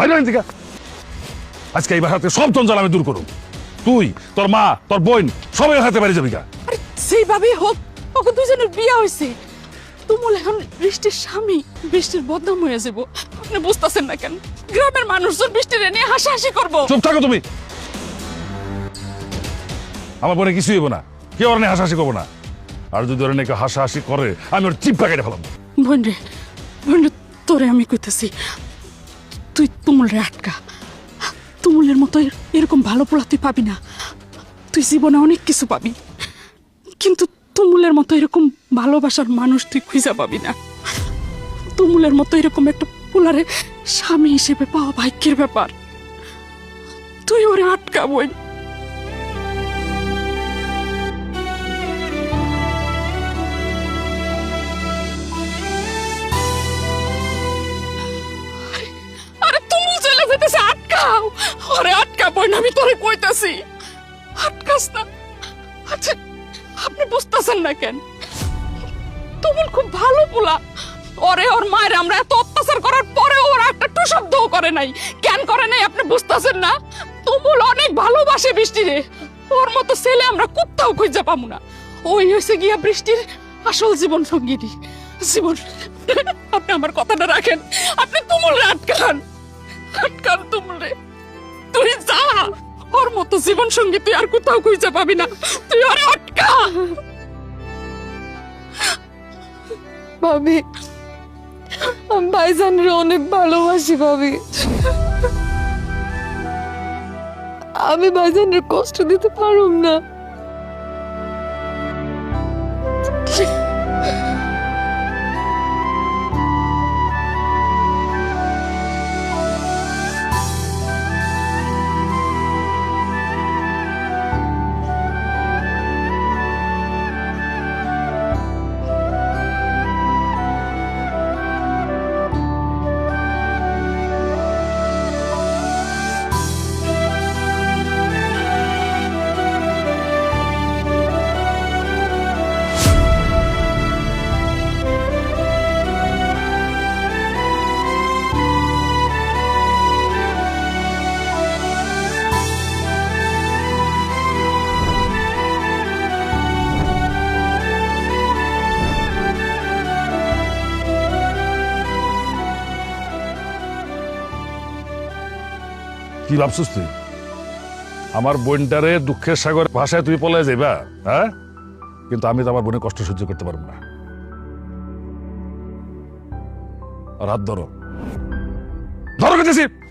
বাইরে দিকা আজকে এই বাসাতে সব জঞ্জাল আমি দূর করুন। তুই তোর মা তোর বোন সবাই হাতে বাড়ি যাবি গা। আরে সেইভাবে হোক, ওকে দুজনের বিয়া হয়েছে। তুমুল এখন বৃষ্টির স্বামী, বৃষ্টির বদনাম হয়ে যাব। আপনি বুঝতেছেন না কেন? গ্রামের মানুষজন বৃষ্টির নিয়ে হাসাহাসি করবো। চুপ থাকো তুমি। আমার বোনে কিছুই হইব না, কেউ ওর নিয়ে হাসাহাসি করবো না। আর যদি ওর নিয়ে কেউ হাসাহাসি করে আমি ওর চিপটা কেটে ফেলাম। বোন রে, তোরে আমি কইতেছি, তুই তুমুল রে আটকা। তুমুলের মতো এরকম ভালো পোলা তুই পাবি না। তুই জীবনে অনেক কিছু পাবি, কিন্তু তুমুলের মতো এরকম ভালোবাসার মানুষ তুই খুঁজা পাবি না। তুমুলের মতো এরকম একটা পোলারে স্বামী হিসেবে পাওয়া ভাগ্যের ব্যাপার। তুই ওরে আটকা বই। আরে তুমুল চলে যেতেছে, আটকাও ওরে, আটকা বই না, আমি তোরে কইতাছি আটকাস না। আচ্ছা আপনি বুঝতেছেন না কেন? তুমুল খুব ভালো পোলা। ওরে ওর মায়ের আমরা এত অত্যাচার করার পরে ওরা একটা টু শব্দও করে নাই। কেন করে নাই আপনি বুঝতেছেন না? তুমুল অনেক ভালোবাসে বৃষ্টি রে। ওর মতো ছেলে আমরা কোথাও খুঁজে পাবো না। ওই হয়েছে গিয়া বৃষ্টির আসল জীবন সঙ্গিনী। জীবন, আপনি আমার কথাটা রাখেন। আপনি তুমুল রে আটকান, আটকান তুমুল রে। তুই যা, ওর মতো জীবন সঙ্গী তুই আর কোথাও খুঁজে পাবি না। তুই ওরে আটকা। ভাবি, আমি ভাইজানের অনেক ভালোবাসি ভাবি। আমি ভাইজানের কষ্ট দিতে পারুম না। কি ভাবছিস তুই? আমার বোনটারে দুঃখের সাগর ভাষায় তুই পলায় যাইবা? হ্যাঁ, কিন্তু আমি তো আমার বোনের কষ্ট সহ্য করতে পারবো না। আর হাত ধরো, ধরো গেছি।